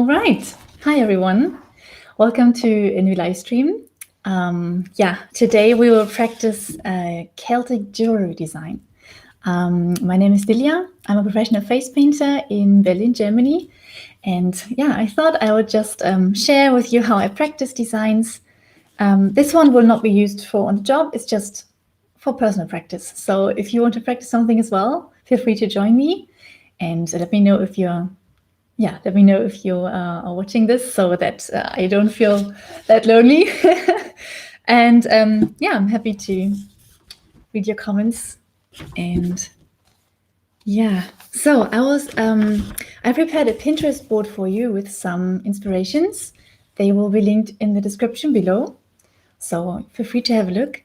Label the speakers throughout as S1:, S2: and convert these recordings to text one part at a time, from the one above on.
S1: All right. Hi, everyone. Welcome to a new live stream. Today we will practice Celtic jewelry design. My name is Lilja. I'm a professional face painter in Berlin, Germany. And I thought I would just share with you how I practice designs. This one will not be used for on the job. It's just for personal practice. So if you want to practice something as well, feel free to join me and let me know if you're let me know if you are watching this so that I don't feel that lonely. And I'm happy to read your comments. And so I prepared a Pinterest board for you with some inspirations. They will be linked in the description below. So feel free to have a look.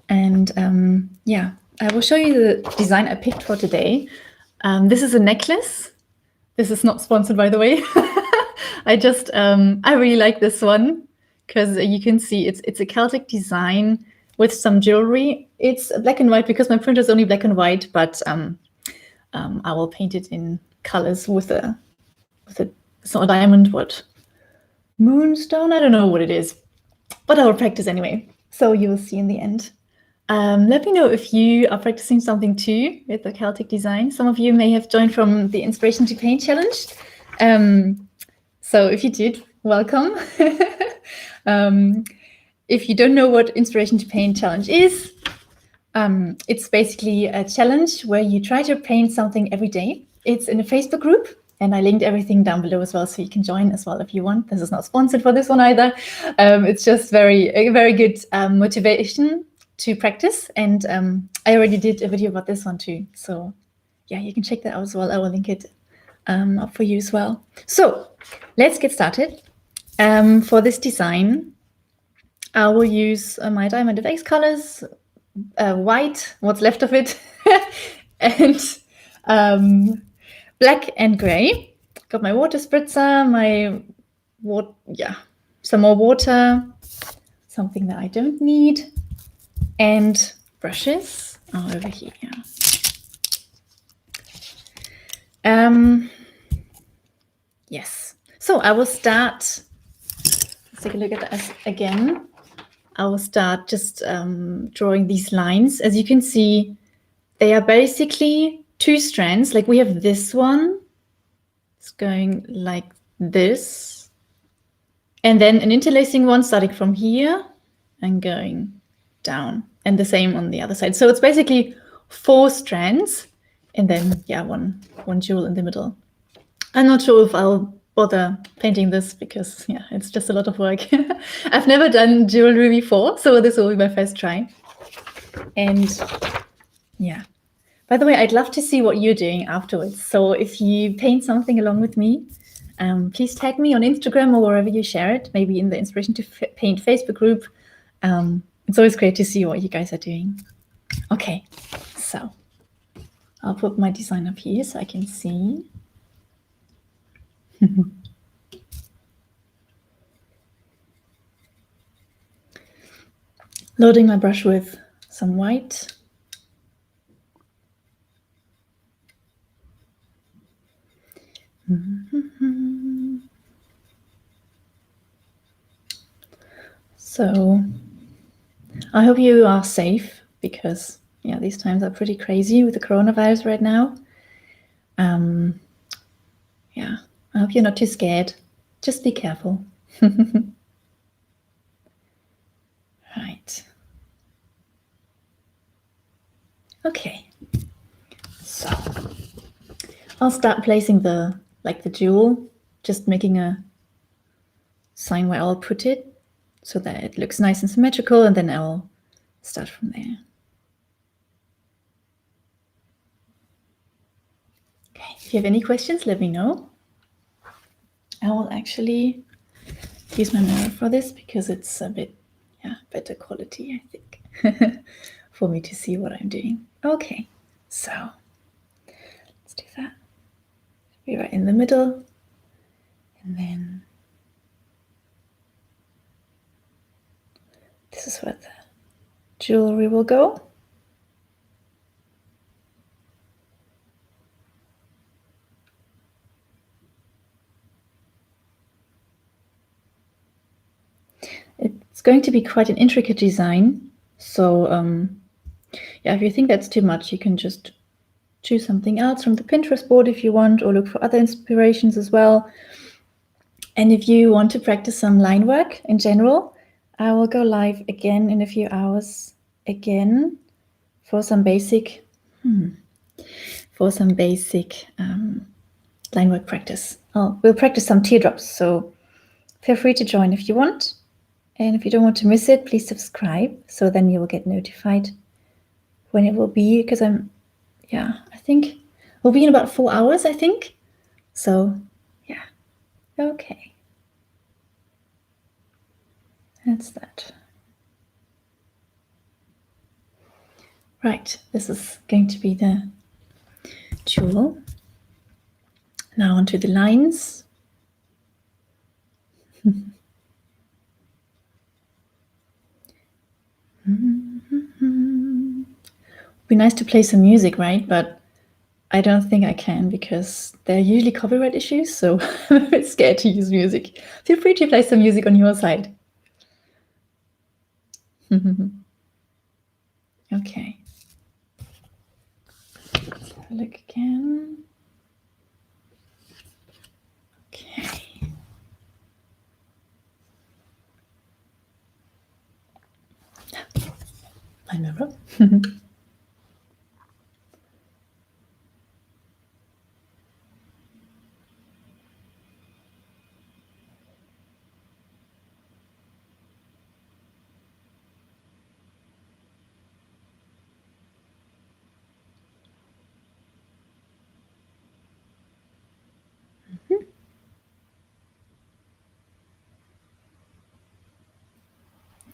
S1: And I will show you the design I picked for today. This is a necklace. This is not sponsored, by the way. I really like this one because you can see it's a Celtic design with some jewelry. It's black and white because my printer is only black and white, but I will paint it in colors with it's not a diamond, what? Moonstone? I don't know what it is, but I will practice anyway. So you will see in the end. Let me know if you are practicing something too with the Celtic design. Some of you may have joined from the Inspiration to Paint challenge. So if you did, welcome. If you don't know what Inspiration to Paint challenge is, it's basically a challenge where you try to paint something every day. It's in a Facebook group, and I linked everything down below as well, so you can join as well if you want. This is not sponsored for this one either. It's just a very good motivation to practice, and I already did a video about this one too. So you can check that out as well. I will link it up for you as well. So let's get started. For this design, I will use my Diamond FX colors, white, what's left of it, and black and gray. Got my water spritzer, some more water, something that I don't need, and brushes are over here. Yes. So I will start. Let's take a look at this again. I will start just drawing these lines. As you can see, they are basically two strands. Like we have this one. It's going like this. And then an interlacing one starting from here and going down. And the same on the other side. So it's basically 4 strands. And then, one jewel in the middle. I'm not sure if I'll bother painting this because, it's just a lot of work. I've never done jewelry before, so this will be my first try. And, by the way, I'd love to see what you're doing afterwards. So if you paint something along with me, please tag me on Instagram or wherever you share it, maybe in the Inspiration to Paint Facebook group. It's always great to see what you guys are doing. Okay, so I'll put my design up here so I can see. Loading my brush with some white. So I hope you are safe because these times are pretty crazy with the coronavirus right now. I hope you're not too scared. Just be careful. Right. Okay. So I'll start placing the jewel, just making a sign where I'll put it so that it looks nice and symmetrical, and then I'll start from there. Okay, if you have any questions, let me know. I will actually use my mirror for this because it's a bit better quality, I think, for me to see what I'm doing. Okay, so let's do that. Be right in the middle, and then this is where the jewelry will go. going to be quite an intricate design. So yeah, if you think that's too much, you can just choose something else from the Pinterest board if you want, or look for other inspirations as well. And if you want to practice some line work in general, I will go live again in a few hours again for some basic line work practice. We'll practice some teardrops, so feel free to join if you want. And if you don't want to miss it, please subscribe, so then you will get notified when it will be, because I think we'll be in about 4 hours, I think. So yeah, okay. That's that. Right, this is going to be the jewel. Now onto the lines. Be nice to play some music, right? But I don't think I can, because there are usually copyright issues, so I'm a bit scared to use music. Feel free to play some music on your side. Okay. Let's have a look again. Okay. My mirror.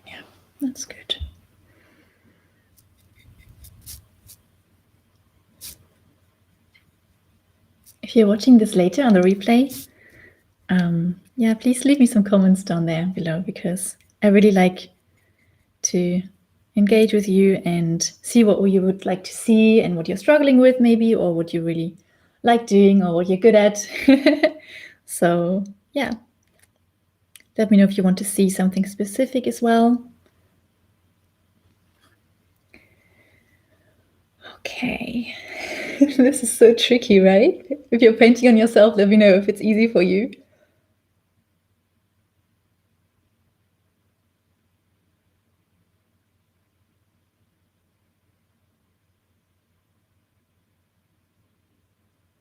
S1: Yeah, that's good. If you're watching this later on the replay, yeah, please leave me some comments down there below, because I really like to engage with you and see what you would like to see and what you're struggling with maybe, or what you really like doing, or what you're good at. So yeah, let me know if you want to see something specific as well. Okay. This is so tricky, right? If you're painting on yourself, let me know if it's easy for you.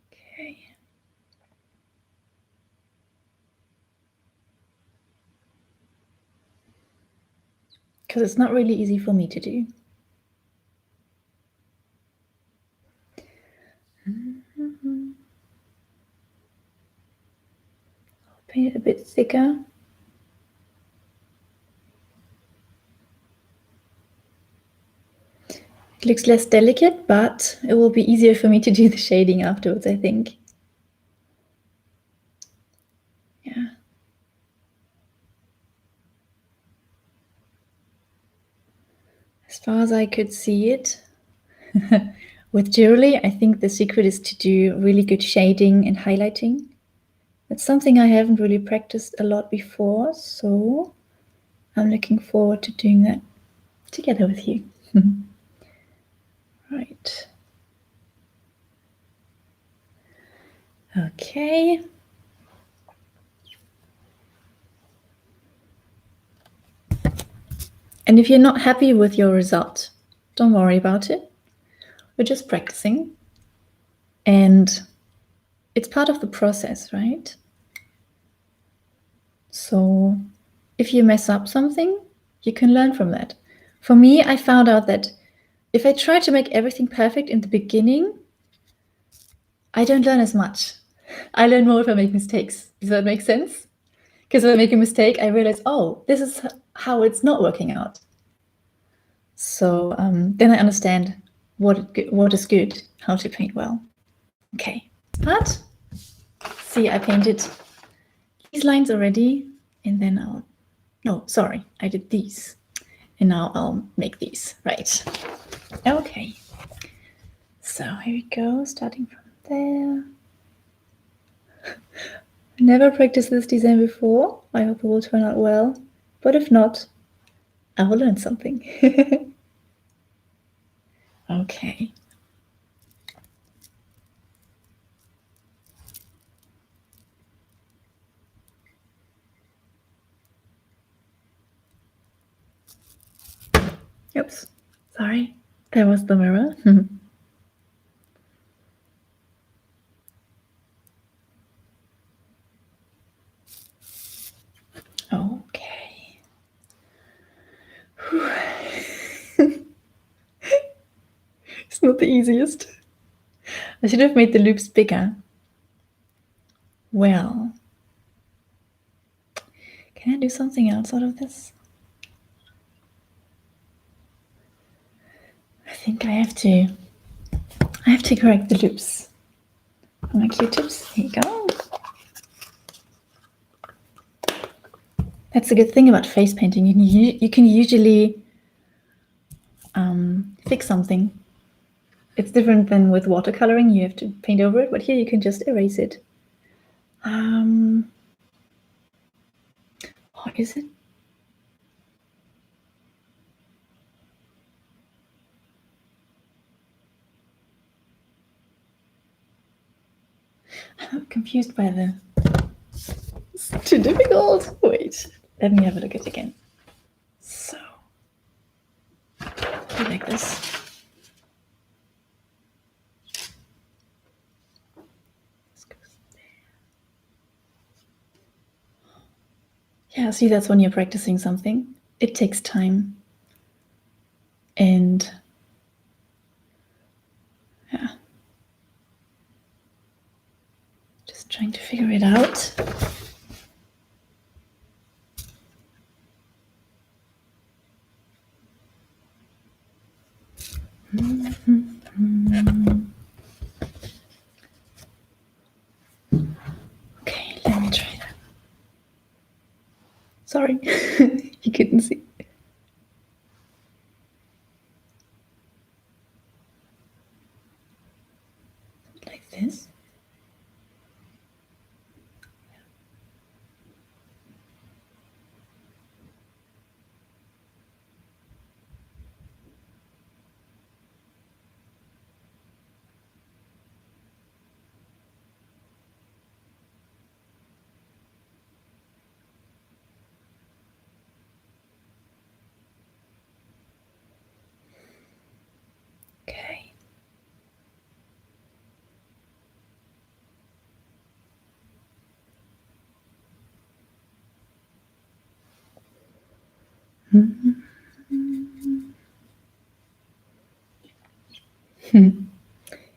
S1: Okay. Because it's not really easy for me to do. I'll paint it a bit thicker. It looks less delicate, but it will be easier for me to do the shading afterwards, I think. Yeah. As far as I could see it, with jewelry, I think the secret is to do really good shading and highlighting. That's something I haven't really practiced a lot before, so I'm looking forward to doing that together with you. Right. Okay. And if you're not happy with your result, don't worry about it. We're just practicing. And it's part of the process, right? So if you mess up something, you can learn from that. For me, I found out that if I try to make everything perfect in the beginning, I don't learn as much. I learn more if I make mistakes. Does that make sense? Because if I make a mistake, I realize, oh, this is how it's not working out. So then I understand what is good, how to paint well. Okay, but see, I painted these lines already, and then I did these, and now I'll make these, right? Okay, so here we go, starting from there. I never practiced this design before. I hope it will turn out well, but if not, I will learn something. Okay. Oops, sorry. There was the mirror. Okay. It's not the easiest. I should have made the loops bigger. Well, can I do something else out of this? I think I have to correct the loops on my Q-tips. Here you go. That's a good thing about face painting. You can usually fix something. It's different than with watercoloring. You have to paint over it, but here you can just erase it. Or is it? I'm confused by the... It's too difficult. Wait, let me have a look at it again. So, like this. Yeah, see, that's when you're practicing something. It takes time. And yeah, just trying to figure it out. Okay, let me try that. Sorry, you couldn't see. Like this. Okay.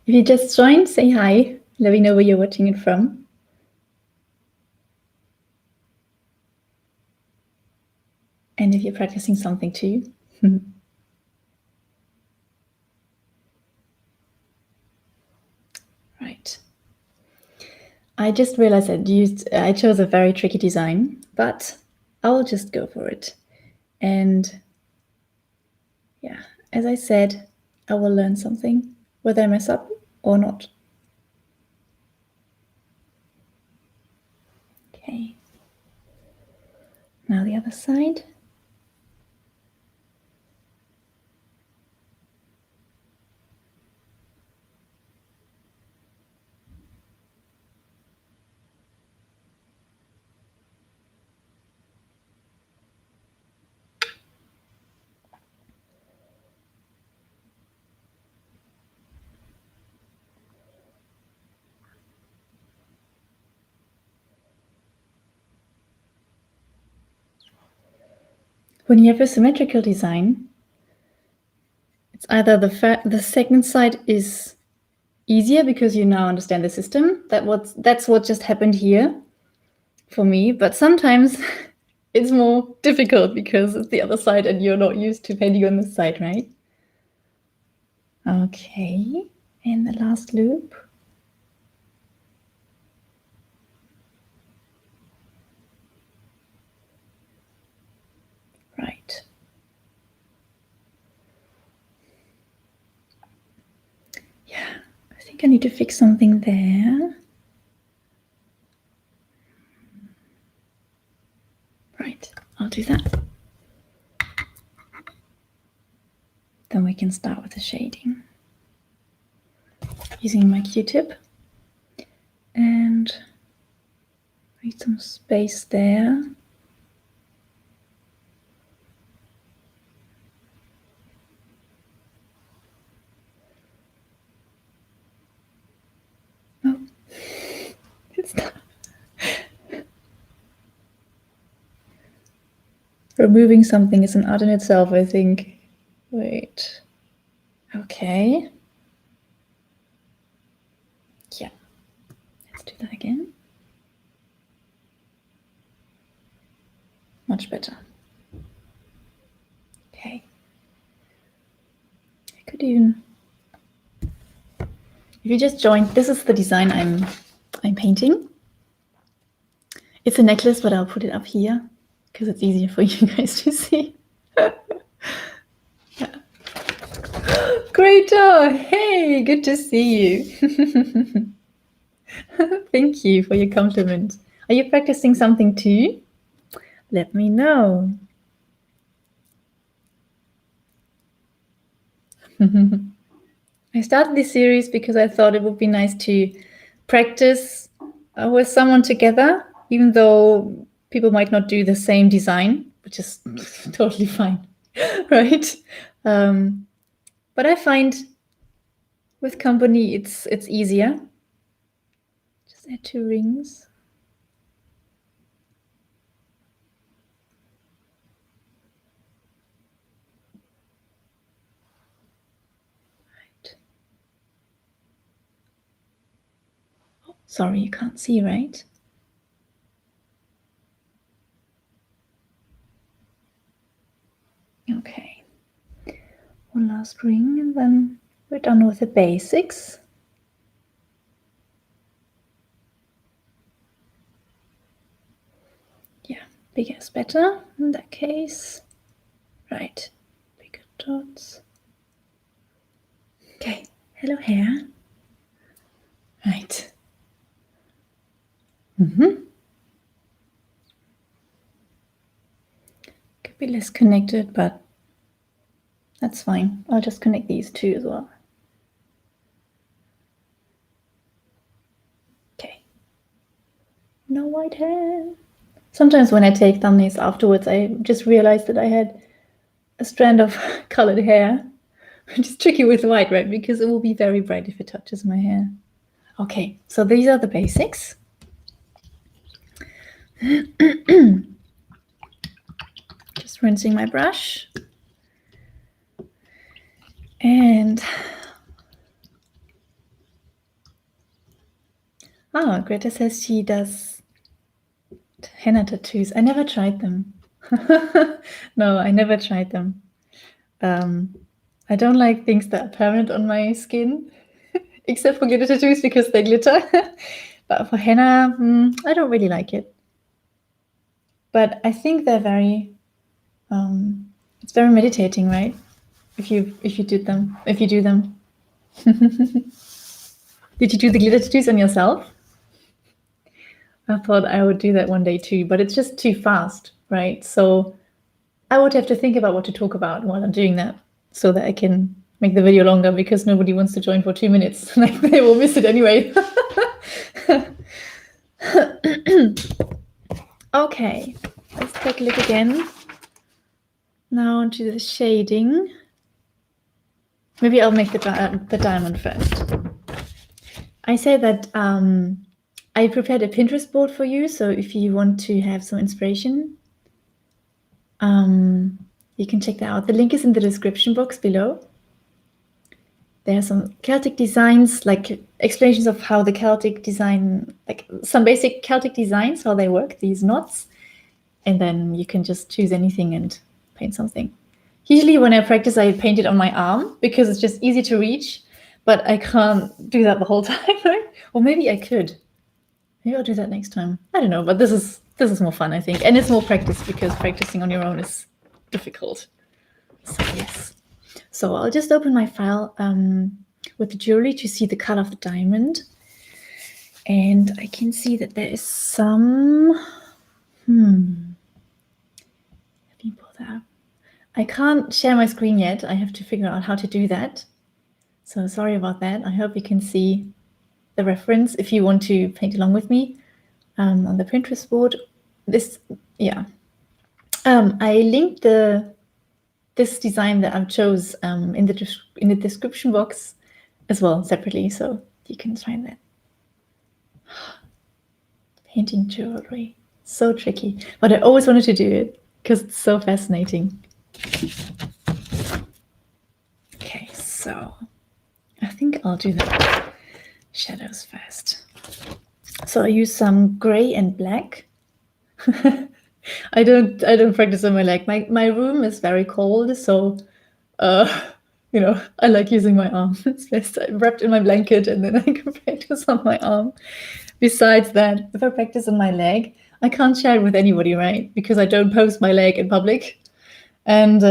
S1: If you just joined, say hi. Let me know where you're watching it from. And if you're practicing something too. Right. I just realized I chose a very tricky design, but I'll just go for it. And yeah, as I said, I will learn something, whether I mess up or not. Okay. Now the other side. When you have a symmetrical design, it's either the second side is easier because you now understand the system. That's what just happened here for me. But sometimes it's more difficult because it's the other side and you're not used to painting on this side, right? Okay, and the last loop. Right. Yeah, I think I need to fix something there. Right, I'll do that. Then we can start with the shading. Using my Q-tip and make some space there. Oh, it's not. Removing something is an art in itself, I think. Wait. Okay. Yeah. Let's do that again. Much better. Okay. I could even, if you just joined, this is the design I'm painting. It's a necklace, but I'll put it up here because it's easier for you guys to see. Yeah. Great job! Hey, good to see you. Thank you for your compliment. Are you practicing something too? Let me know. I started this series because I thought it would be nice to practice with someone together, even though people might not do the same design, which is totally fine, right? But I find with company it's easier. Just add 2 rings. Right. Oh, sorry, you can't see, right? Okay. One last ring and then we're done with the basics. Yeah, bigger is better in that case. Right, bigger dots. Okay, hello hair. Right. Could be less connected, but that's fine. I'll just connect these 2 as well. Okay. No white hair. Sometimes when I take thumbnails afterwards, I just realize that I had a strand of colored hair, which is tricky with white, right? Because it will be very bright if it touches my hair. Okay, so these are the basics. Just rinsing my brush. And Greta says she does henna tattoos. I never tried them. No, I never tried them. I don't like things that are permanent on my skin, except for glitter tattoos because they glitter. But for henna, I don't really like it. But I think they're very, it's very meditating, right? If you do them. Did you do the glitter tattoos on yourself? I thought I would do that one day too, but it's just too fast, right? So I would have to think about what to talk about while I'm doing that so that I can make the video longer because nobody wants to join for 2 minutes. Like they will miss it anyway. Okay, let's take a look again. Now onto the shading. Maybe I'll make the diamond first. I say that I prepared a Pinterest board for you, so if you want to have some inspiration, you can check that out. The link is in the description box below. There are some Celtic designs, like explanations of how the Celtic design, like some basic Celtic designs, how they work, these knots. And then you can just choose anything and paint something. Usually when I practice, I paint it on my arm because it's just easy to reach, but I can't do that the whole time, right? Or maybe I could. Maybe I'll do that next time. I don't know, but this is more fun, I think. And it's more practice because practicing on your own is difficult. So yes. So I'll just open my file with the jewelry to see the color of the diamond. And I can see that there is some, let me pull that up. I can't share my screen yet. I have to figure out how to do that. So sorry about that. I hope you can see the reference if you want to paint along with me on the Pinterest board. I linked this design that I've chose in the description box as well separately, so you can find that. Painting jewelry, so tricky, but I always wanted to do it because it's so fascinating. Okay, so I think I'll do the shadows first. So I use some gray and black. I don't practice on my leg. My room is very cold, so I like using my arm. It's best. I'm wrapped in my blanket and then I can practice on my arm. Besides that, if I practice on my leg, I can't share it with anybody, right? Because I don't post my leg in public. And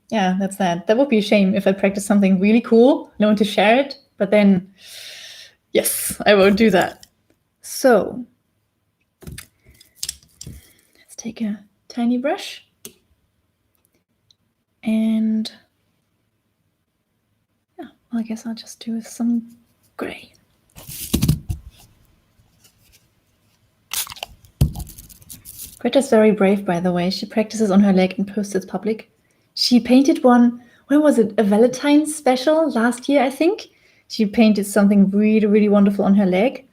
S1: yeah, that's that. That would be a shame if I practice something really cool, no one to share it, but then, yes, I won't do that. So let's take a tiny brush and yeah, well, I guess I'll just do some gray. Greta's very brave, by the way. She practices on her leg and posts it public. She painted one, when was it? A Valentine's special last year, I think. She painted something really, really wonderful on her leg.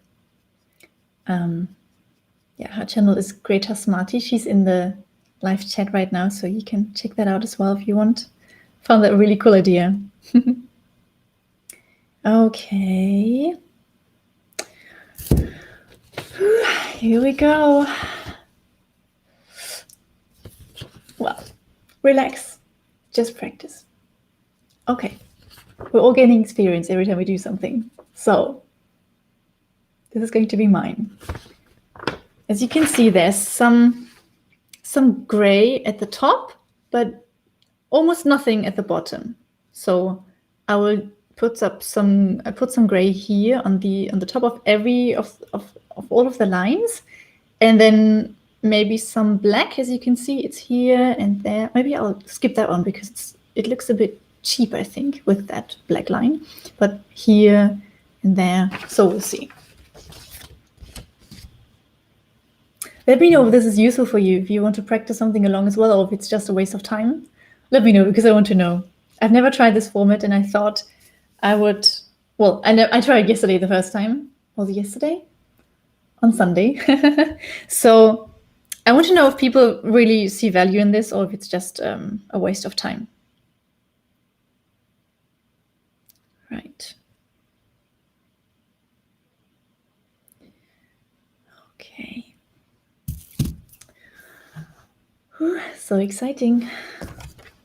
S1: Yeah, her channel is Greta Smarty. She's in the live chat right now, so you can check that out as well if you want. Found that a really cool idea. Okay. Here we go. Well, relax. Just practice. Okay. We're all gaining experience every time we do something. So this is going to be mine. As you can see, there's some gray at the top, but almost nothing at the bottom. So I will put some gray here on the top of every of all of the lines, and then maybe some black. As you can see, it's here and there. Maybe I'll skip that one because it looks a bit cheap, I think, with that black line. But here and there, so we'll see. Let me know if this is useful for you, if you want to practice something along as well, or if it's just a waste of time. Let me know, because I want to know. I've never tried this format, and I thought I would. Well, I tried yesterday the first time. Was it yesterday? On Sunday. So I want to know if people really see value in this, or if it's just a waste of time. Right. Okay. Whew, so exciting.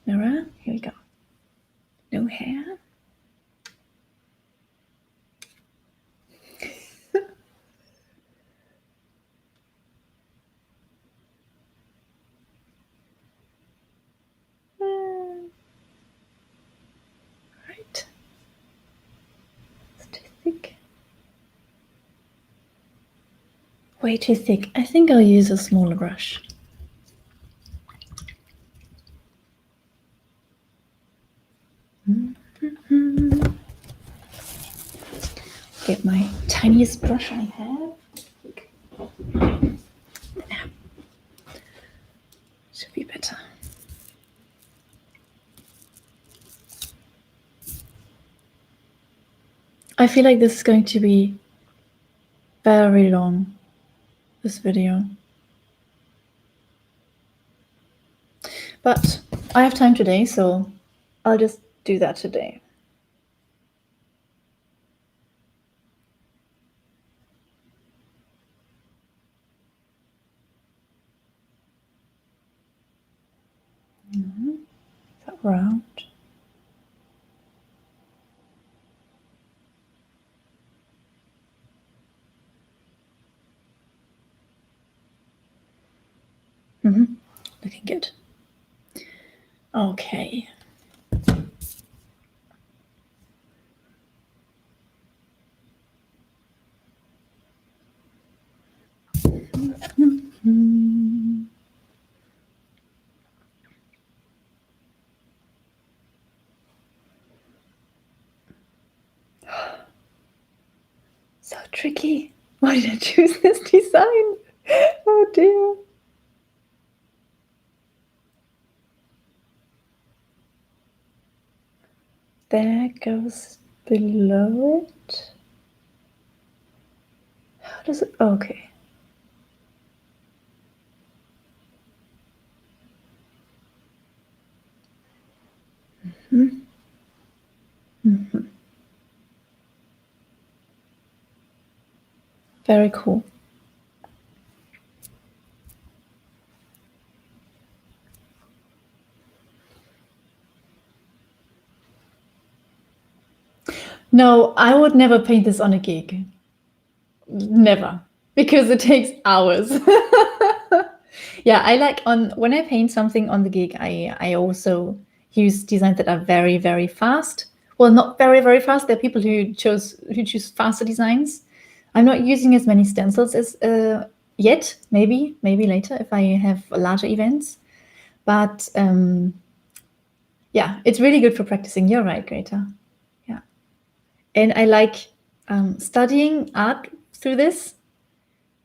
S1: Mirror, here we go. No hair. Right. It's too thick. Way too thick. I think I'll use a smaller brush. Get my tiniest brush I have. Yeah. Should be better. I feel like this is going to be very long, this video. But I have time today, so I'll just do that today. Is that round? Looking good. Okay. tricky. Why did I choose this design? Oh dear. There goes below it. How does it? Okay. Very cool. No, I would never paint this on a gig. Never. Because it takes hours. Yeah, I like when I paint something on the gig, I also use designs that are very, very fast. Well, not very, very fast. There are people who choose faster designs. I'm not using as many stencils as yet. Maybe later if I have larger events. But yeah, it's really good for practicing. You're right, Greta. Yeah, and I like studying art through this.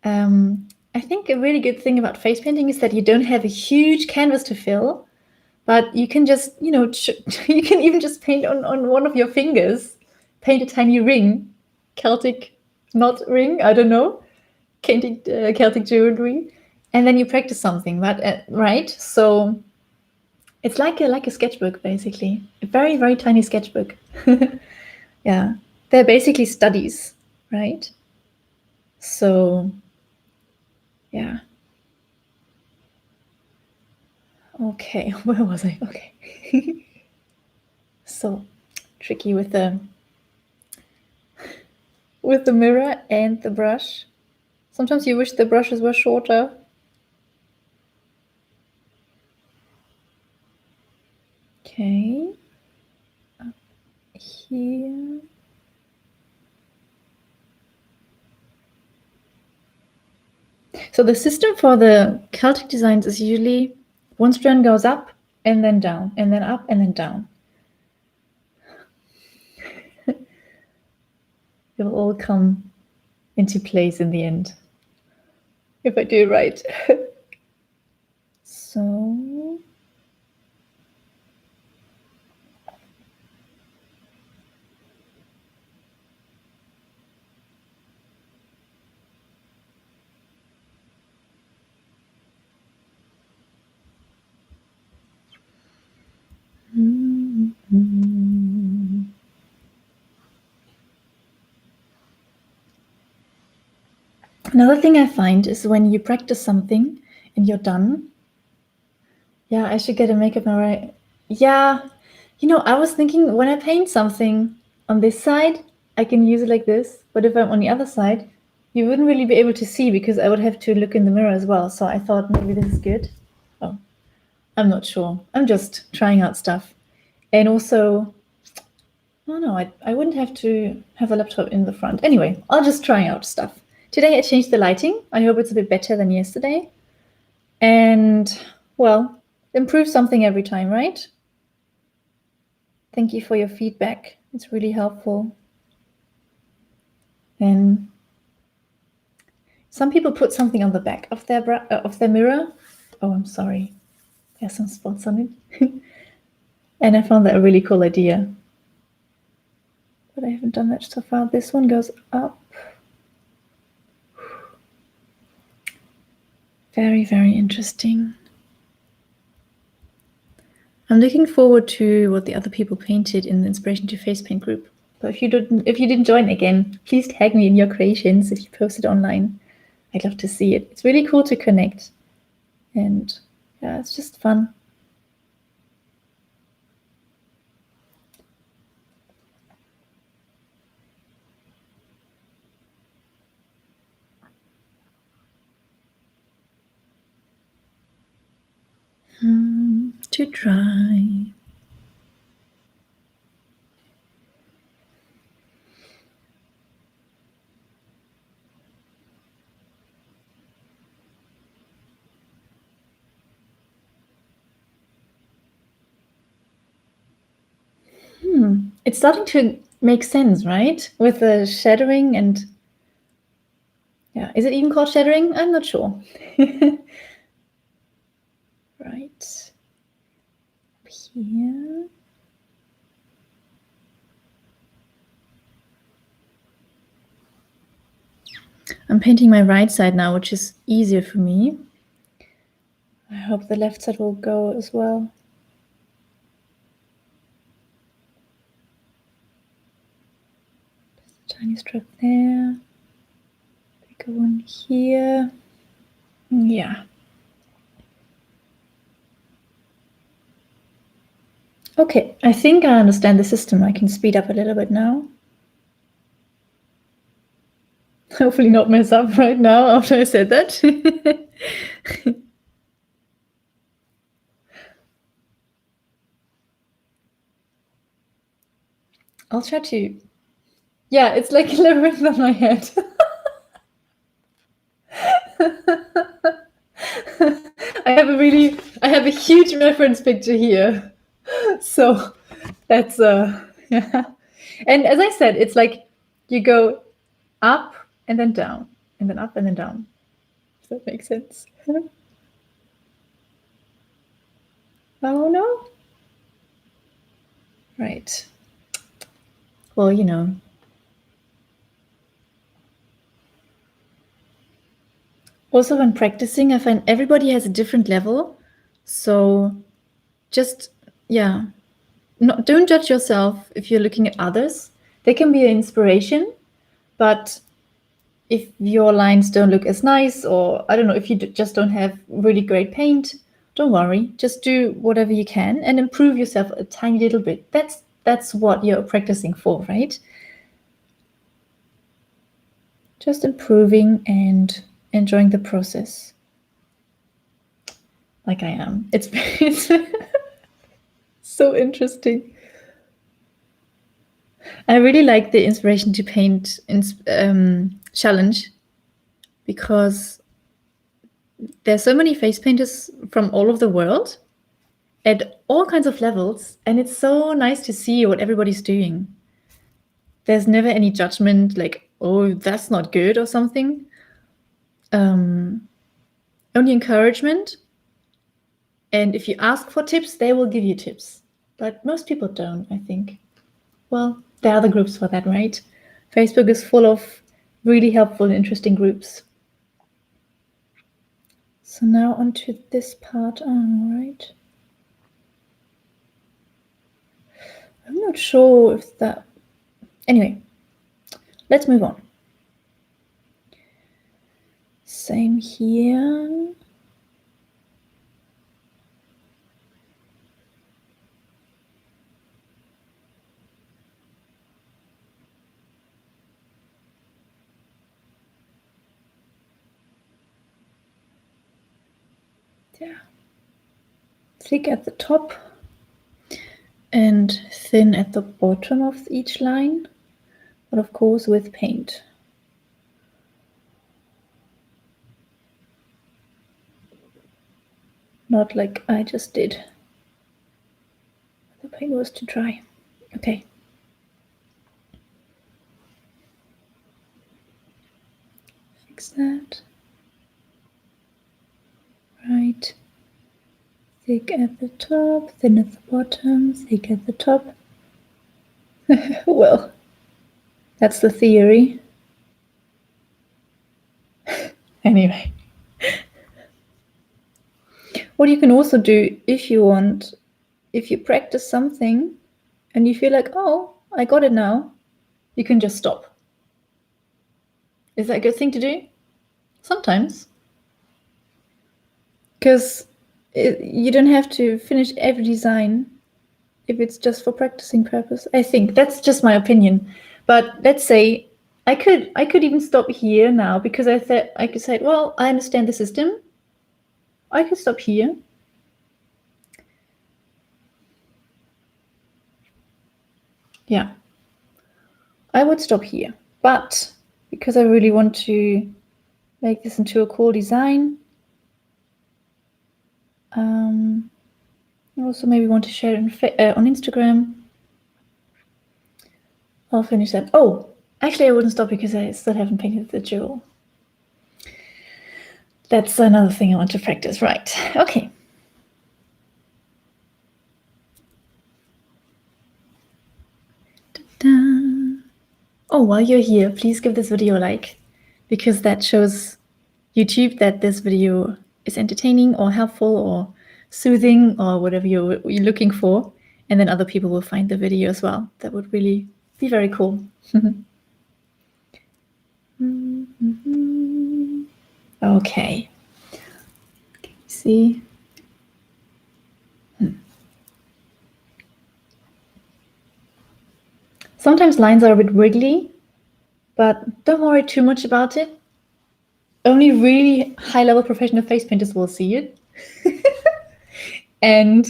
S1: I think a really good thing about face painting is that you don't have a huge canvas to fill, but you can just, you can even just paint on one of your fingers, paint a tiny ring, Celtic knot ring, I don't know, Celtic jewellery, and then you practice something, right? So it's like a sketchbook, basically, a very, very tiny sketchbook. Yeah, they're basically studies, right? So yeah. Okay, where was I? Okay. So tricky with the mirror and the brush. Sometimes you wish the brushes were shorter. Okay. Up here. So the system for the Celtic designs is usually one strand goes up and then down, and then up and then down. It will all come into place in the end, if I do it right. So another thing I find is when you practice something and you're done. Yeah, I should get a makeup mirror. Yeah, I was thinking when I paint something on this side, I can use it like this. But if I'm on the other side, you wouldn't really be able to see because I would have to look in the mirror as well. So I thought maybe this is good. Oh, I'm not sure. I'm just trying out stuff. And also, oh no, I wouldn't have to have a laptop in the front. Anyway, I'll just try out stuff. Today I changed the lighting. I hope it's a bit better than yesterday. And, well, improve something every time, right? Thank you for your feedback. It's really helpful. And some people put something on the back of their mirror. Oh, I'm sorry. There's some spots on it. And I found that a really cool idea. But I haven't done that so far. This one goes up. Very, very interesting. I'm looking forward to what the other people painted in the Inspiration to Face Paint group. But if you didn't join again, please tag me in your creations if you post it online. I'd love to see it. It's really cool to connect. And yeah, it's just fun. To dry. It's starting to make sense, right? With the shadowing and Yeah, is it even called shattering? I'm not sure. Right. Here. I'm painting my right side now, which is easier for me. I hope the left side will go as well. Just a tiny strip there. Bigger one here. Yeah. Okay, I think I understand the system. I can speed up a little bit now. Hopefully not mess up right now after I said that. I'll try to. Yeah, it's like a labyrinth on my head. I have a huge reference picture here. So that's yeah. And as I said, it's like you go up and then down, and then up and then down. Does that make sense? Oh no. Right. Well, you know. Also, when practicing, I find everybody has a different level. So just, yeah, don't judge yourself if you're looking at others. They can be an inspiration, but if your lines don't look as nice, or I don't know, if you just don't have really great paint, don't worry. Just do whatever you can and improve yourself a tiny little bit. That's what you're practicing for, right? Just improving and enjoying the process. Like I am. It's so interesting. I really like the inspiration to paint challenge, because there's so many face painters from all over the world at all kinds of levels, and it's so nice to see what everybody's doing. There's never any judgment like, oh, that's not good or something. Only encouragement. And if you ask for tips, they will give you tips. But most people don't, I think. Well, there are other groups for that, right? Facebook is full of really helpful and interesting groups. So now onto this part. All right. I'm not sure if that... Anyway, let's move on. Same here. Yeah. Thick at the top and thin at the bottom of each line, but of course with paint. Not like I just did. The paint was too dry. Okay. Fix that. Right. Thick at the top, thin at the bottom, thick at the top. Well, that's the theory. Anyway. What you can also do, if you want, if you practice something and you feel like, oh, I got it now, you can just stop. Is that a good thing to do? Sometimes. Because you don't have to finish every design if it's just for practicing purpose. I think that's just my opinion. But let's say I could even stop here now, because I thought I could say, well, I understand the system. I could stop here. Yeah. I would stop here. But because I really want to make this into a cool design, I also maybe want to share it on Instagram. I'll finish that. Oh, actually I wouldn't stop because I still haven't painted the jewel. That's another thing I want to practice, right? Okay. Ta-da. Oh, while you're here, please give this video a like, because that shows YouTube that this video is entertaining or helpful or soothing or whatever you're looking for. And then other people will find the video as well. That would really be very cool. Okay. See? Sometimes lines are a bit wiggly, but don't worry too much about it. Only really high-level professional face painters will see it. And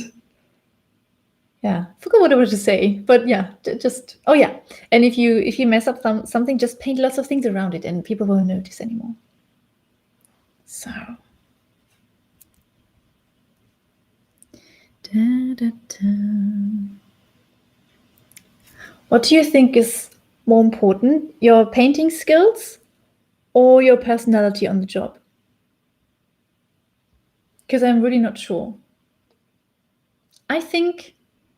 S1: yeah, forgot what I was to say, but yeah, just oh yeah. And if you mess up something, just paint lots of things around it, and people won't notice anymore. So, what do you think is more important, your painting skills or your personality on the job? Because I'm really not sure. I think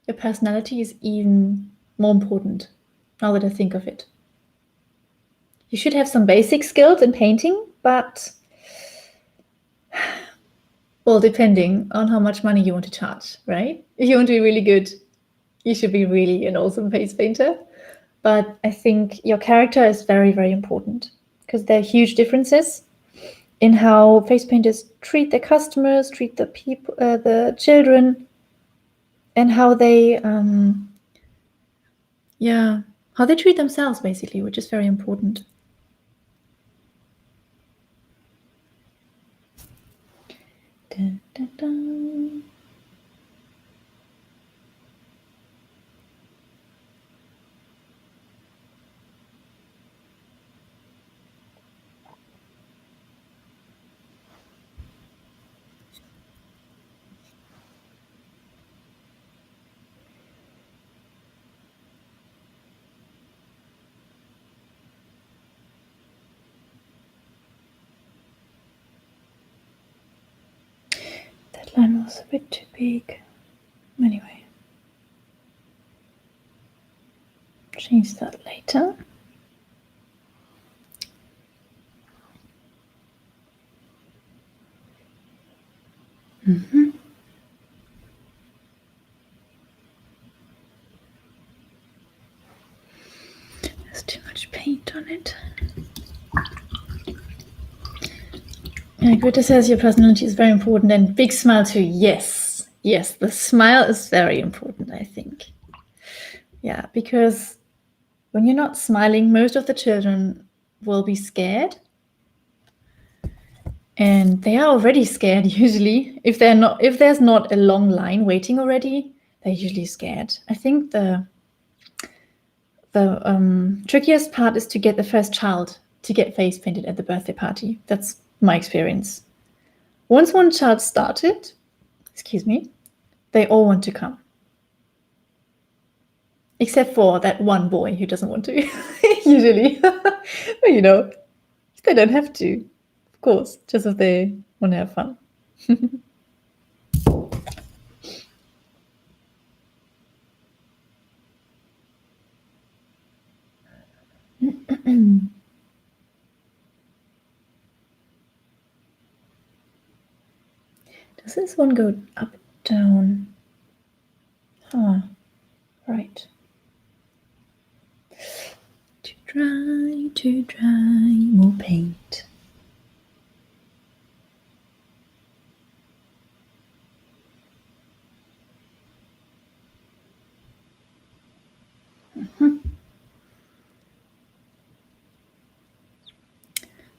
S1: your personality is even more important, now that I think of it. You should have some basic skills in painting, but well, depending on how much money you want to charge, right? If you want to be really good, you should be really an awesome face painter. But I think your character is very, very important, because there are huge differences in how face painters treat their customers, treat the people, the children, and how they, how they treat themselves, basically, which is very important. Dun, dun, dun. That line was a bit too big. Anyway, change that later. There's too much paint on it. Yeah, Greta says your personality is very important, and big smile too. Yes, yes, the smile is very important, I think. Yeah, because when you're not smiling, most of the children will be scared. And they are already scared usually. If there's not a long line waiting already, they're usually scared. I think the trickiest part is to get the first child to get face painted at the birthday party. That's my experience. Once one child started, they all want to come. Except for that one boy who doesn't want to, usually. But they don't have to, of course, just if they want to have fun. Does this one go up, down? Right. To dry, more paint.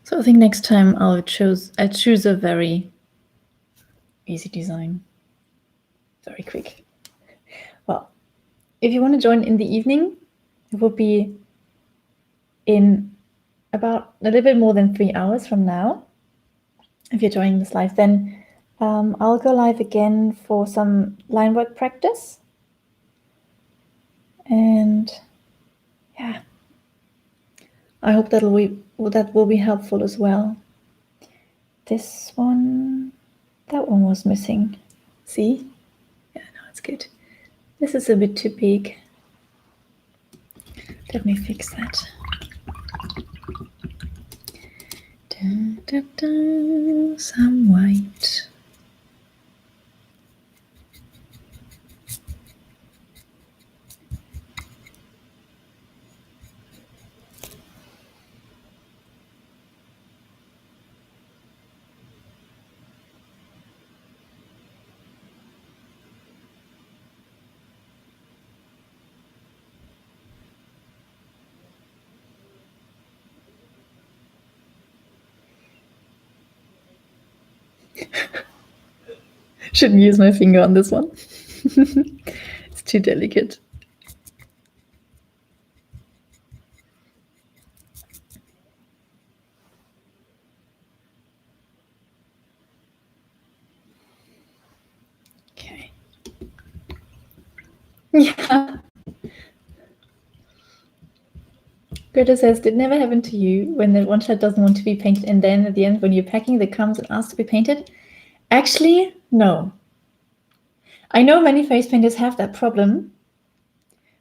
S1: So I think next time I choose a very easy design. Very quick. Well, if you want to join in the evening, it will be in about a little bit more than 3 hours from now. If you're joining this live, then I'll go live again for some line work practice. And yeah, I hope that will be helpful as well. this one, that one was missing. See? Yeah, no, it's good. This is a bit too big. Let me fix that. Dun, dun, dun, some white. Shouldn't use my finger on this one. It's too delicate. Okay. Yeah. Greta says, did it never happen to you when the one shot doesn't want to be painted and then at the end when you're packing that comes and asks to be painted? Actually, no. I know many face painters have that problem,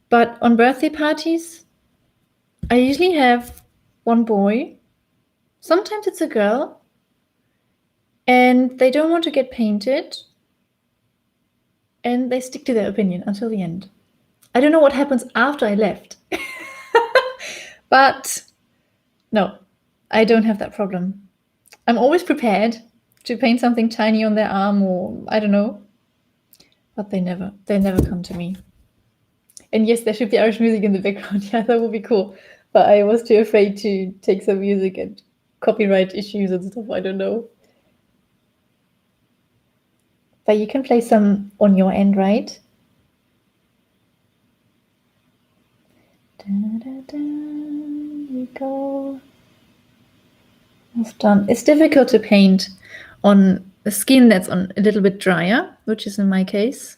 S1: but on birthday parties, I usually have one boy, sometimes it's a girl, and they don't want to get painted, and they stick to their opinion until the end. I don't know what happens after I left, but no, I don't have that problem. I'm always prepared to paint something tiny on their arm or I don't know, but they never come to me. And yes, there should be Irish music in the background. Yeah, that would be cool. But I was too afraid to take some music and copyright issues and stuff. I don't know. But you can play some on your end, right? Da, da, da, here we go. Almost done. It's difficult to paint on a skin that's on a little bit drier, which is in my case.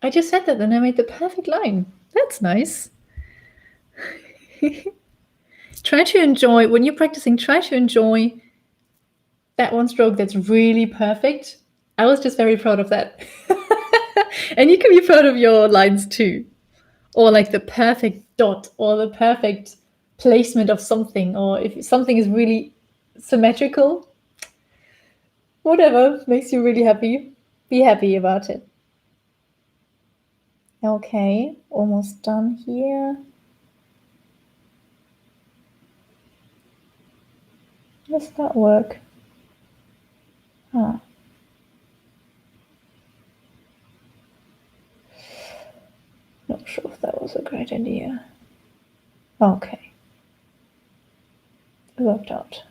S1: I just said that and I made the perfect line. That's nice. Try to enjoy, when you're practicing, try to enjoy that one stroke that's really perfect. I was just very proud of that. And you can be proud of your lines too. Or like the perfect dot or the perfect placement of something. Or if something is really symmetrical, whatever makes you really happy, be happy about it. Okay, almost done here. Does that work? Huh. Not sure if that was a great idea. Okay. It worked out.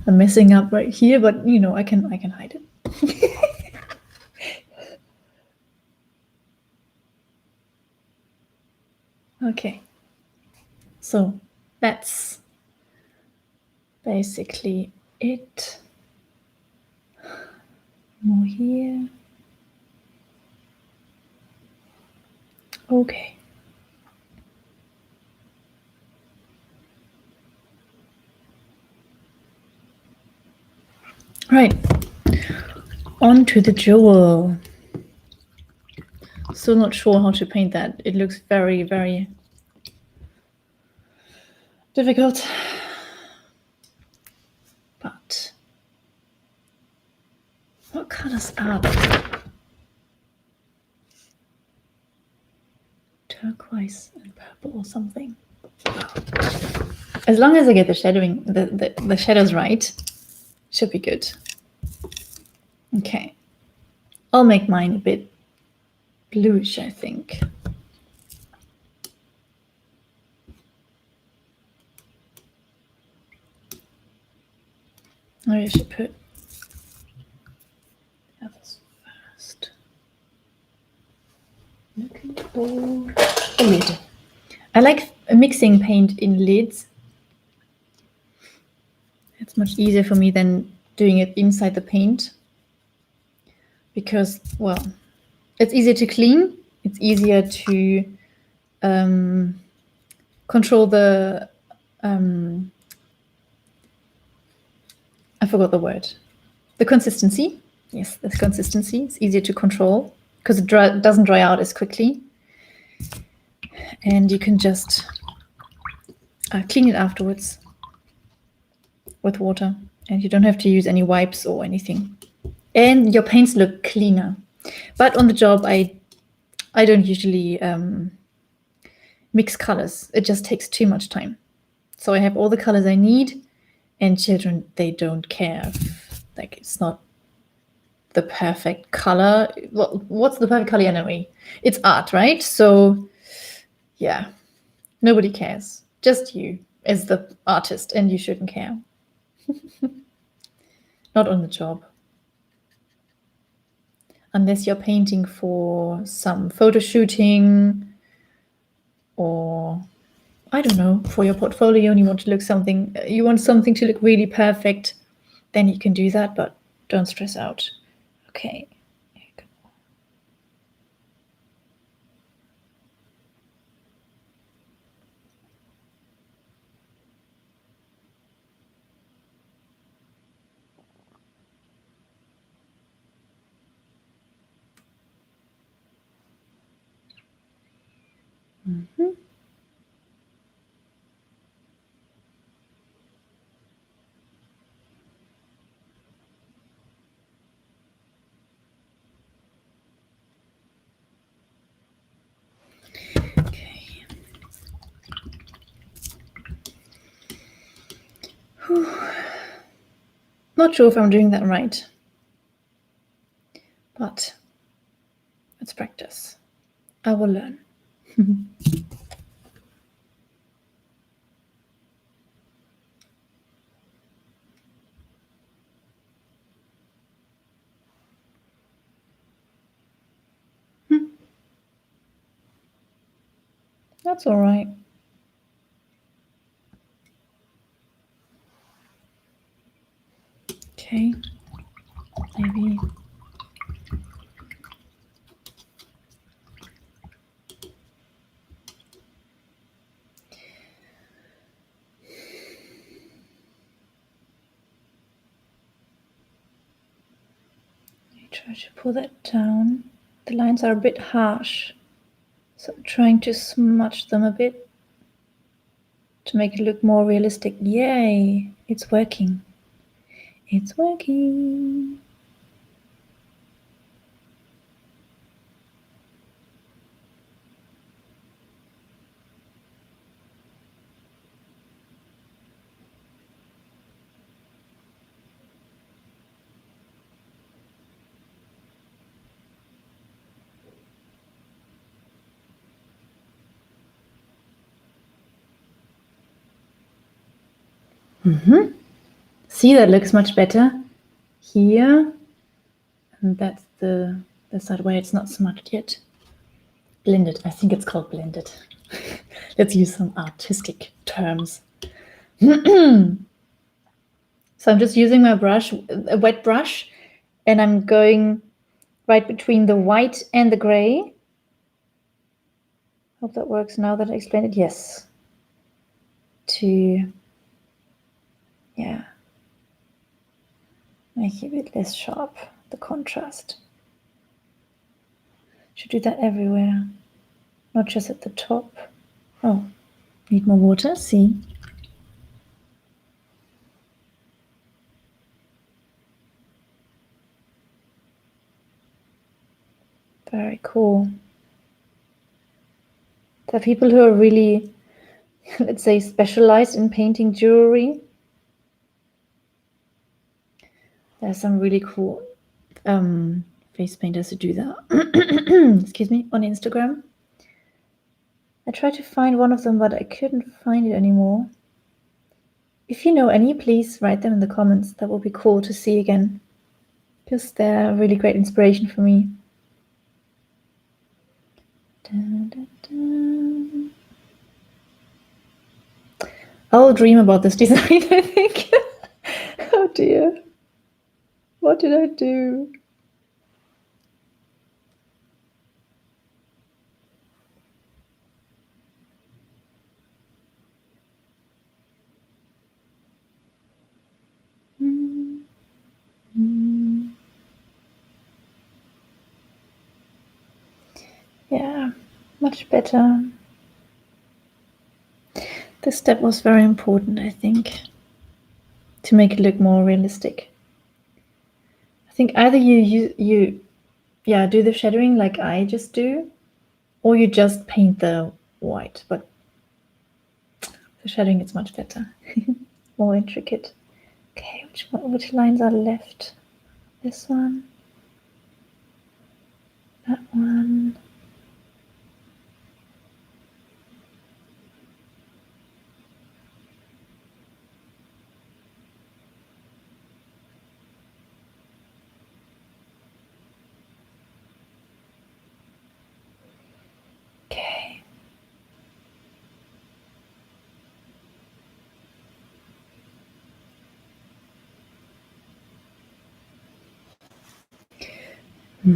S1: I'm messing up right here, but you know, I can hide it. Okay. So that's basically it. More here. Okay. Right. On to the jewel. Still not sure how to paint that. It looks very, very difficult. But what colors are there? Turquoise and purple or something. As long as I get the shadowing, the shadows right, should be good. Okay. I'll make mine a bit bluish, I think. I should put the others first. Looking for a lid. I like mixing paint in lids. It's much easier for me than doing it inside the paint because, well, it's easier to clean It's easier to control the I forgot the word. The consistency. Yes, the consistency is easier to control because it doesn't dry out as quickly. And you can just clean it afterwards with water. And you don't have to use any wipes or anything. And your paints look cleaner. But on the job, I don't usually mix colors. It just takes too much time. So I have all the colors I need. And children, they don't care. Like, it's not the perfect color. Well, what's the perfect color anyway? It's art, right? So, yeah, nobody cares. Just you as the artist, and you shouldn't care. Not on the job. Unless you're painting for some photo shooting or I don't know, for your portfolio and you want something to look really perfect, then you can do that, but don't stress out. Okay. Mm-hmm. Okay. Whew. Not sure if I'm doing that right, but let's practice. I will learn. That's all right. Okay, maybe. Try to pull that down. The lines are a bit harsh, so I'm trying to smudge them a bit to make it look more realistic. Yay, it's working. It's working. Mm-hmm. See, that looks much better here. And that's the side where it's not smudged yet. Blended. I think it's called blended. Let's use some artistic terms. So I'm just using my brush, a wet brush, and I'm going right between the white and the gray. Hope that works now that I explained it. Yes. To, yeah, make it a bit less sharp, the contrast. Should do that everywhere, not just at the top. Oh, need more water, see? Very cool. There are people who are really, let's say, specialized in painting jewelry. There are some really cool face painters who do that. Excuse me, on Instagram. I tried to find one of them, but I couldn't find it anymore. If you know any, please write them in the comments. That would be cool to see again, because they're a really great inspiration for me. Dun, dun, dun. I'll dream about this design, I think. Oh dear. What did I do? Yeah, much better. This step was very important, I think, to make it look more realistic. I think either you do the shadowing like I just do, or you just paint the white, but the shadowing is much better. More intricate. Okay, which lines are left? This one, that one. Okay. I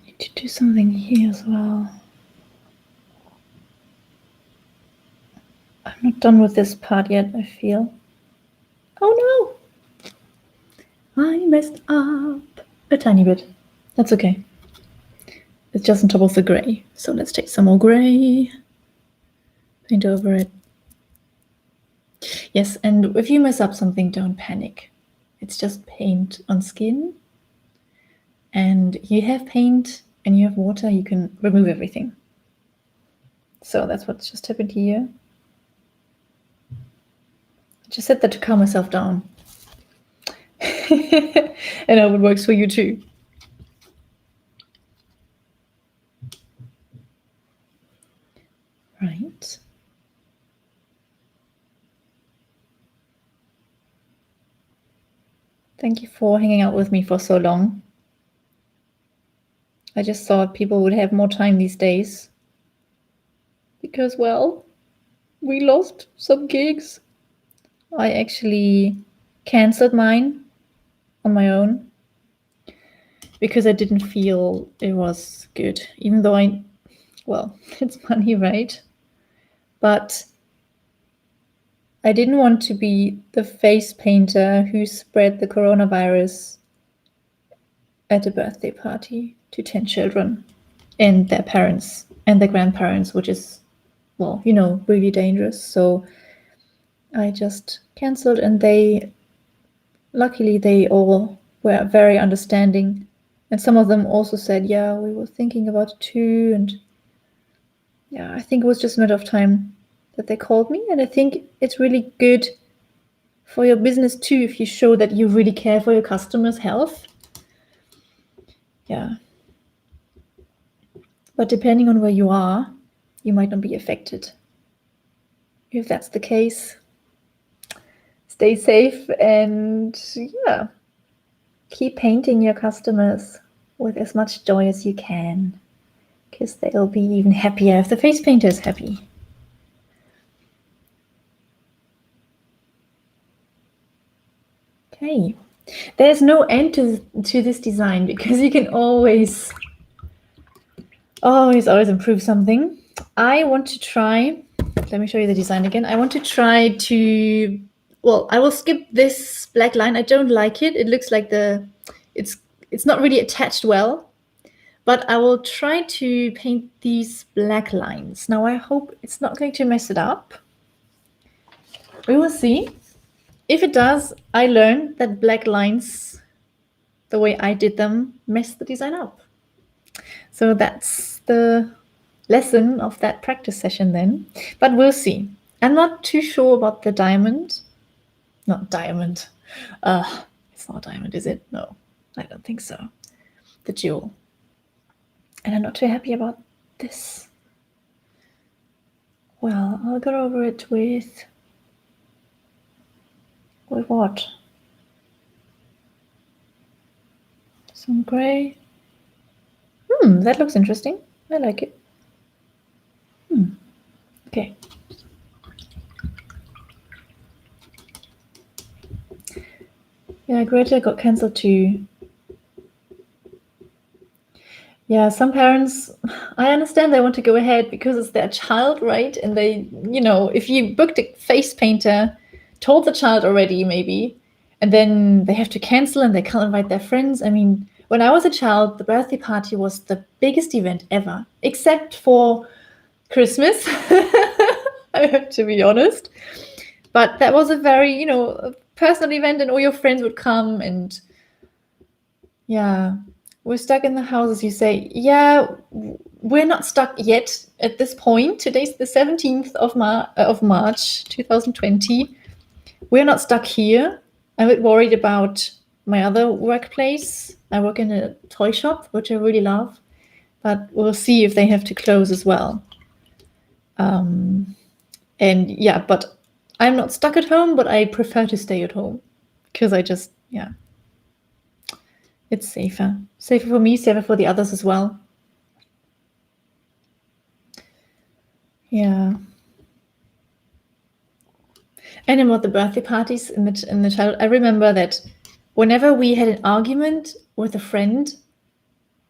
S1: need to do something here as well. I'm not done with this part yet, I feel. Oh no! I messed up a tiny bit. That's okay. It's just on top of the grey. So let's take some more grey. Paint over it. Yes, and if you mess up something, don't panic. It's just paint on skin. And you have paint and you have water, you can remove everything. So that's what's just happened here. I just said that to calm myself down. And I hope it works for you too. Right. Thank you for hanging out with me for so long. I just thought people would have more time these days. Because, well, we lost some gigs. I actually cancelled mine on my own because I didn't feel it was good, even though it's money, right? But I didn't want to be the face painter who spread the coronavirus at a birthday party to 10 children and their parents and their grandparents, which is, really dangerous. So I just cancelled, and luckily they all were very understanding. And some of them also said, yeah, we were thinking about it too. And yeah, I think it was just a matter of time that they called me. And I think it's really good for your business too if you show that you really care for your customers' health. Yeah. But depending on where you are, you might not be affected. If that's the case, stay safe and keep painting your customers with as much joy as you can, because they'll be even happier if the face painter is happy. Okay, there's no end to this design because you can always improve something. I want to try, let me show you the design again. I want to try to, I will skip this black line. I don't like it. It looks like it's not really attached well, but I will try to paint these black lines. Now I hope it's not going to mess it up. We will see. If it does, I learned that black lines, the way I did them, mess the design up. So that's the lesson of that practice session then. But we'll see. I'm not too sure about the diamond. Not diamond. It's not diamond, is it? No, I don't think so. The jewel. And I'm not too happy about this. Well, I'll go over it with what? Some gray. That looks interesting. I like it. Okay. Yeah, Greta got cancelled too. Yeah, some parents, I understand they want to go ahead because it's their child, right? And they, if you booked a face painter, told the child already maybe, and then they have to cancel and they can't invite their friends. I mean, when I was a child, the birthday party was the biggest event ever, except for Christmas. I have to be honest. But that was a very, personal event, and all your friends would come, and yeah, we're stuck in the house, as you say. Yeah, we're not stuck yet at this point. Today's the 17th of March, 2020. We're not stuck here. I'm a bit worried about my other workplace. I work in a toy shop, which I really love, but we'll see if they have to close as well. And yeah, but I'm not stuck at home, but I prefer to stay at home because it's safer. Safer for me, safer for the others as well. Yeah. And about the birthday parties in the childhood, I remember that whenever we had an argument with a friend,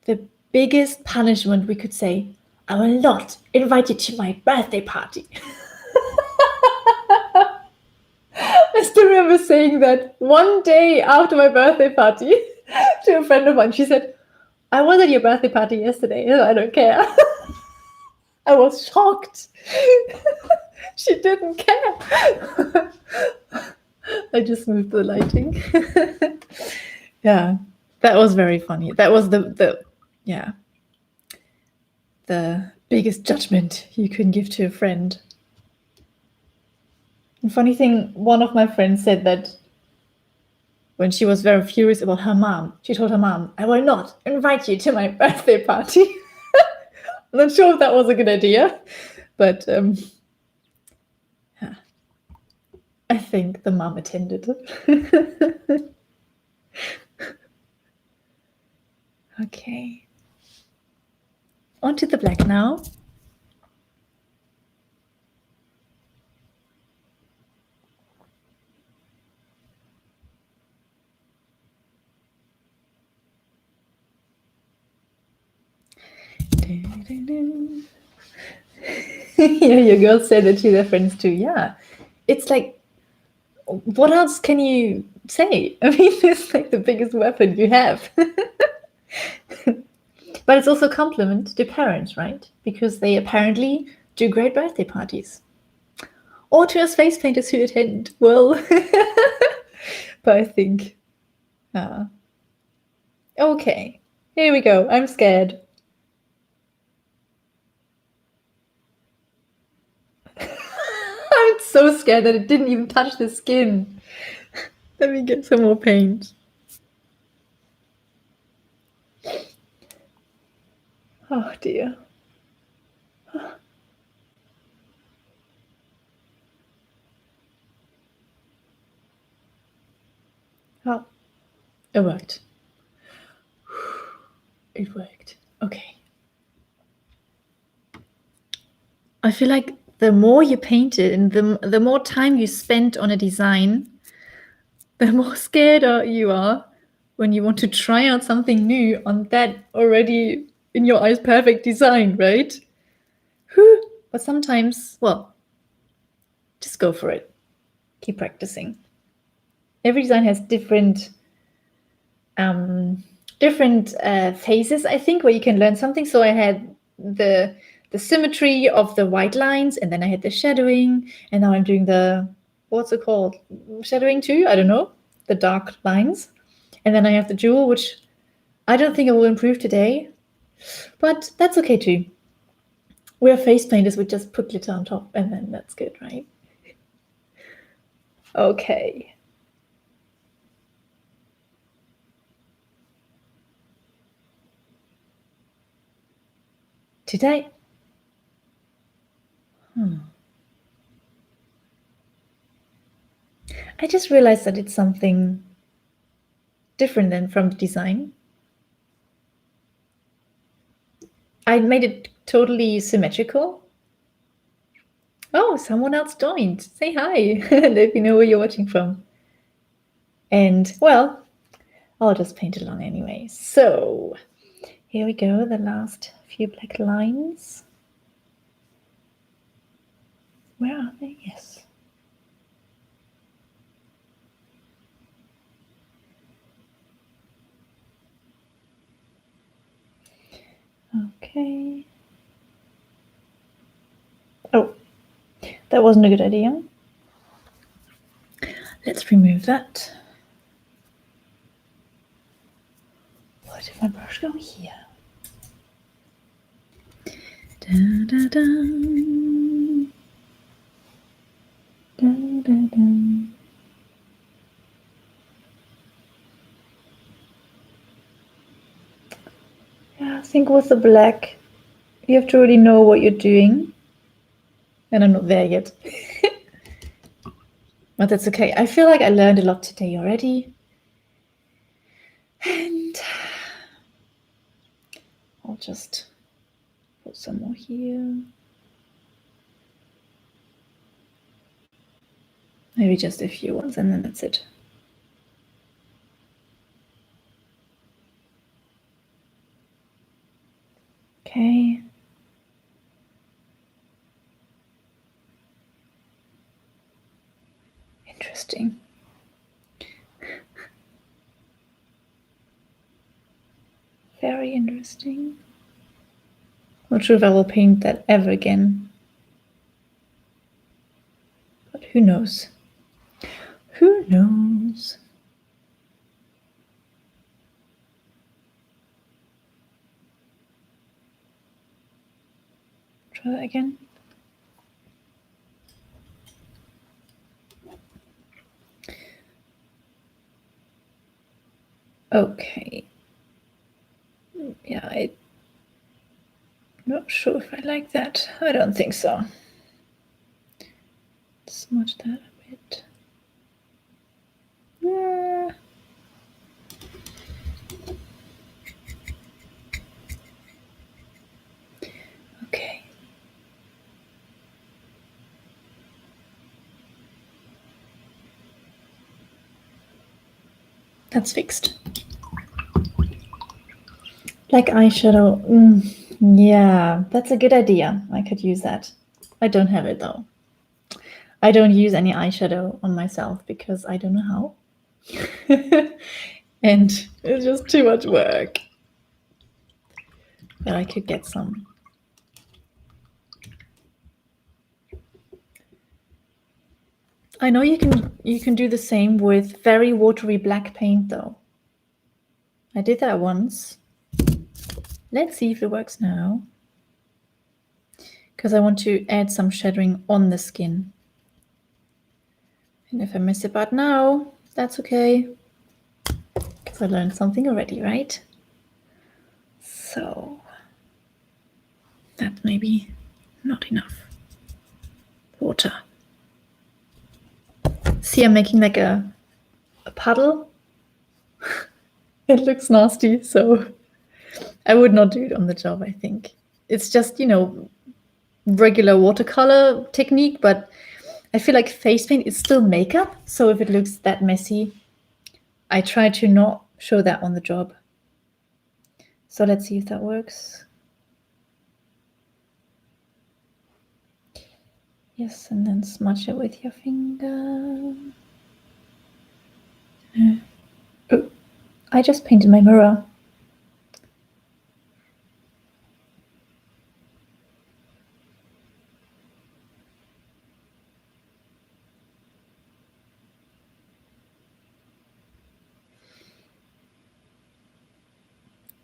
S1: the biggest punishment we could say, I will not invite you to my birthday party. I still remember saying that one day after my birthday party to a friend of mine. She said, I was at your birthday party yesterday, so I don't care. I was shocked. She didn't care. I just moved the lighting. Yeah, that was very funny. That was the biggest judgment you can give to a friend. The funny thing, one of my friends said that when she was very furious about her mom, she told her mom, I will not invite you to my birthday party. I'm not sure if that was a good idea, but yeah, I think the mom attended. Okay. On to the black now. Yeah, your girls said that to their friends too. Yeah, it's like, what else can you say? I mean, it's like the biggest weapon you have. But it's also a compliment to parents, right? Because they apparently do great birthday parties. Or to us face painters who attend. Well, but I think, okay, here we go. I'm scared. I'm so scared that it didn't even touch the skin. Let me get some more paint. Oh dear. Oh, it worked. It worked. Okay. I feel like the more you painted and the more time you spent on a design, the more scared you are when you want to try out something new on that already, in your eyes, perfect design, right? Whew. But sometimes, well, just go for it. Keep practicing. Every design has different phases, I think, where you can learn something. So I had the symmetry of the white lines, and then I had the shadowing, and now I'm doing the, what's it called? Shadowing too? I don't know. The dark lines. And then I have the jewel, which I don't think I will improve today, but that's okay too. We're face painters, we just put glitter on top, and then that's good, right? Okay. Today, I just realized that it's something different than from the design. I made it totally symmetrical. Oh, someone else joined. Say hi. Let me know where you're watching from. And, well, I'll just paint it on anyway. So, here we go, the last few black lines. Where are they? Yes. Okay. Oh, that wasn't a good idea. Let's remove that. Where did my brush go? Here. Da, da, da. Da, da, da. Yeah, I think with the black, you have to really know what you're doing. And I'm not there yet. But that's okay. I feel like I learned a lot today already. And I'll just put some more here. Maybe just a few ones and then that's it. Okay. Interesting. Very interesting. Not sure if I will paint that ever again. But who knows? Who knows? Try that again. Okay. Yeah, I'm not sure if I like that. I don't think so. Smudge that a bit. Okay. That's fixed. Like eyeshadow. Yeah, that's a good idea. I could use that. I don't have it though. I don't use any eyeshadow on myself because I don't know how. And it's just too much work. But I could get some. I know you can do the same with very watery black paint though. I did that once. Let's see if it works now. Because I want to add some shadowing on the skin. And if I miss it but now, that's okay. Because I learned something already, right? So that may be not enough water. See, I'm making like a puddle. It looks nasty, so I would not do it on the job, I think. It's just, regular watercolor technique, but I feel like face paint is still makeup. So if it looks that messy, I try to not show that on the job. So let's see if that works. Yes, and then smudge it with your finger. Oh, I just painted my mirror.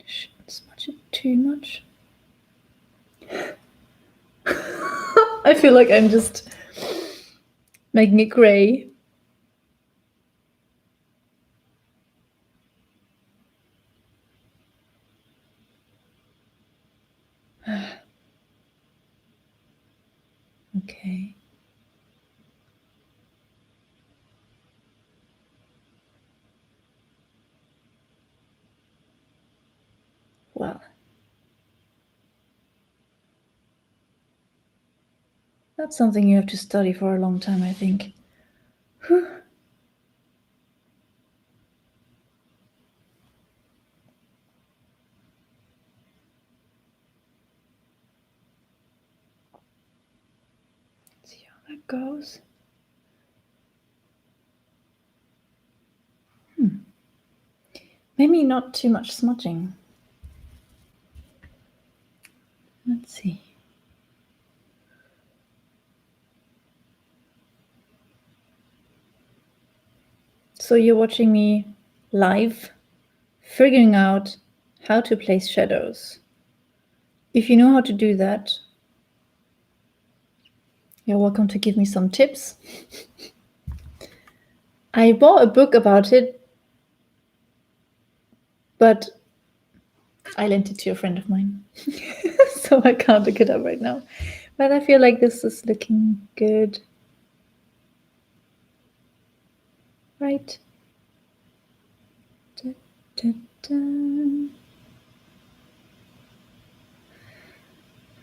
S1: Shouldn't smudge it too much. I feel like I'm just making it gray. Okay. Well, that's something you have to study for a long time, I think. Whew. See how that goes. Maybe not too much smudging. Let's see. So you're watching me live, figuring out how to place shadows. If you know how to do that, you're welcome to give me some tips. I bought a book about it, but I lent it to a friend of mine. So I can't look it up right now. But I feel like this is looking good. Right? Da, da, da.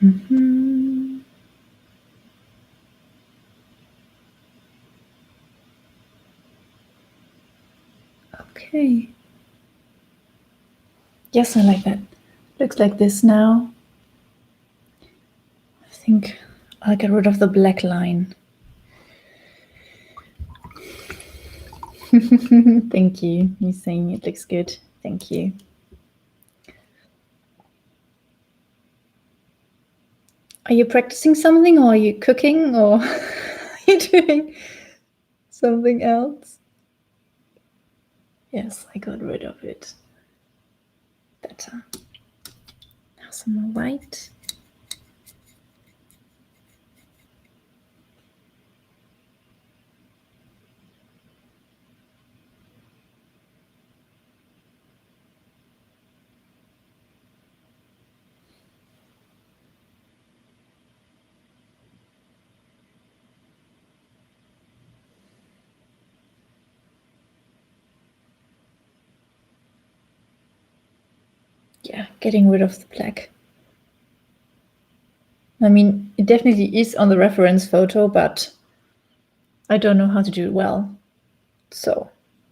S1: Mm-hmm. Okay. Yes, I like that. Looks like this now. I think I'll get rid of the black line. Thank you. You're saying it looks good. Thank you. Are you practicing something, or are you cooking, or are you doing something else? Yes, I got rid of it. Better. Now some more white. Yeah, getting rid of the black. I mean, it definitely is on the reference photo, but I don't know how to do it well. So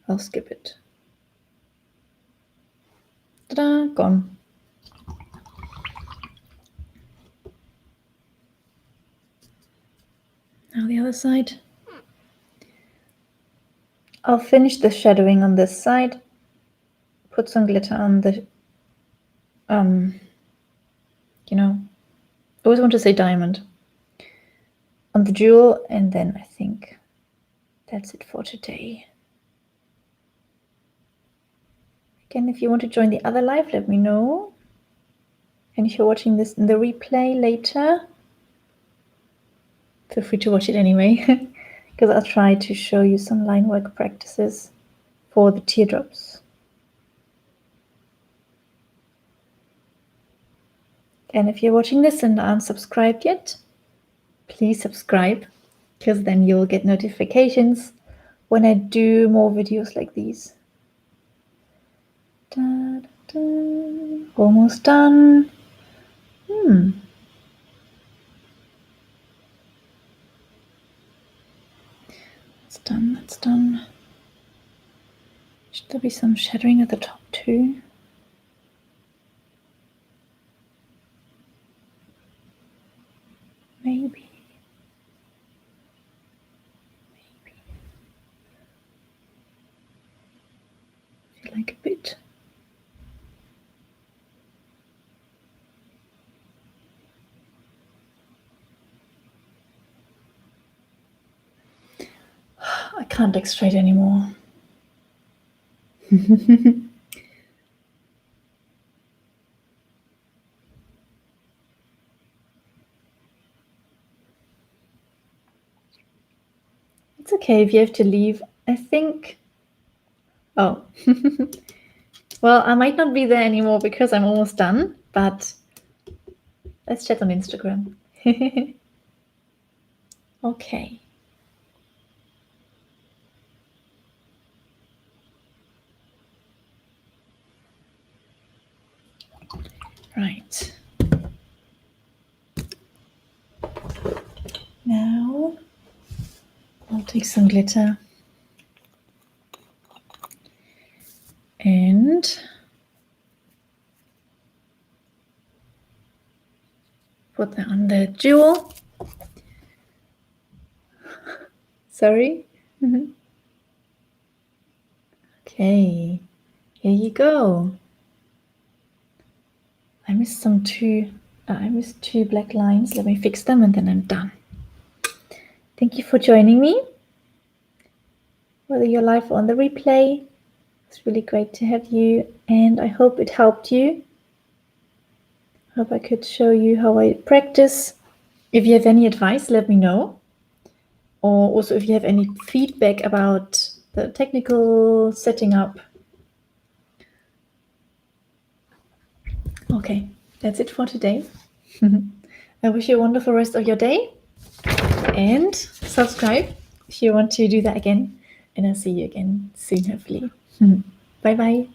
S1: I'll skip it. Ta-da, gone. Now the other side. I'll finish the shadowing on this side. Put some glitter on the, you know, I always want to say diamond. On the jewel, and then I think that's it for today. Again, if you want to join the other live, let me know. And if you're watching this in the replay later, feel free to watch it anyway, because I'll try to show you some line work practices for the teardrops. And if you're watching this and aren't subscribed yet, please subscribe, because then you'll get notifications when I do more videos like these. Da, da, da. Almost done. That's done, that's done. Should there be some shadowing at the top too? Maybe. I feel like a bit. I can't look straight anymore. It's okay if you have to leave. I think. Oh. Well, I might not be there anymore because I'm almost done, but let's chat on Instagram. Okay. Right. Now I'll take some glitter and put that on the jewel. Sorry. Okay, here you go. I missed some too. I missed 2 black lines. Let me fix them and then I'm done. Thank you for joining me. Whether you're live or on the replay, it's really great to have you, and I hope it helped you. I hope I could show you how I practice. If you have any advice, let me know. Or also if you have any feedback about the technical setting up. Okay, that's it for today. I wish you a wonderful rest of your day, and subscribe if you want to do that again. And I'll see you again soon, hopefully. Bye bye.